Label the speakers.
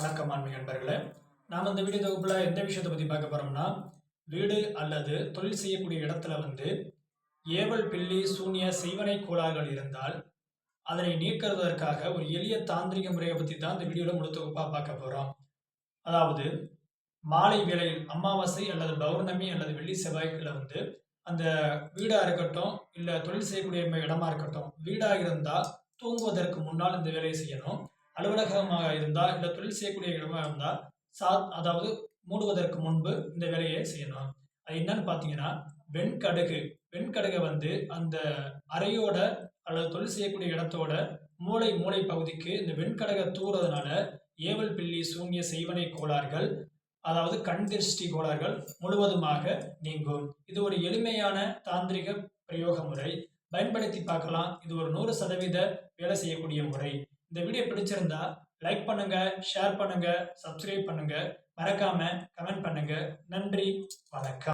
Speaker 1: வணக்கம் ஆன்மீக நண்பர்களே. நாம் இந்த வீடியோ தொகுப்புல எந்த விஷயத்தை பத்தி பார்க்க போறோம்னா, வீடு அல்லது தொழில் செய்யக்கூடிய இடத்துல ஏவல், பில்லி, சூனிய, செய்வனை கோளாறுகள் இருந்தால் அதனை நீக்குவதற்காக ஒரு எளிய தாந்திரிக முறையை பத்தி தான் இந்த வீடியோல முழு தொகுப்பா பார்க்க போறோம். அதாவது மாலை வேளையில் அமாவாசை அல்லது பௌர்ணமி அல்லது வெள்ளி செவ்வாய்க்குள்ள அந்த வீடா இருக்கட்டும், இல்ல தொழில் செய்யக்கூடிய இடமா இருக்கட்டும், வீடா இருந்தா தூங்குவதற்கு முன்னால் இந்த வேலையை செய்யணும். அலுவலகமாக இருந்தா, இல்ல தொழில் செய்யக்கூடிய இடமா இருந்தா, அதாவது மூடுவதற்கு முன்பு இந்த வேலையை செய்யணும். அது என்னன்னு பார்த்தீங்கன்னா, வெண்கடுகு. வெண்கடுக அந்த அறையோட அல்லது தொழில் செய்யக்கூடிய இடத்தோட மூலை பகுதிக்கு இந்த வெண்கடக தூறதுனால ஏவல், பில்லி, சூன்ய, செய்வனை கோளாறுகள், அதாவது கண் திருஷ்டி கோளாறுகள் முழுவதுமாக நீங்கும். இது ஒரு எளிமையான தாந்திரிக பிரயோக முறை. பயன்படுத்தி பார்க்கலாம். இது ஒரு 100% வேலை செய்யக்கூடிய முறை. இந்த வீடியோ பிடிச்சிருந்தா லைக் பண்ணுங்க, ஷேர் பண்ணுங்க, சப்ஸ்கிரைப் பண்ணுங்க, மறக்காம கமெண்ட் பண்ணுங்க. நன்றி, வணக்கம்.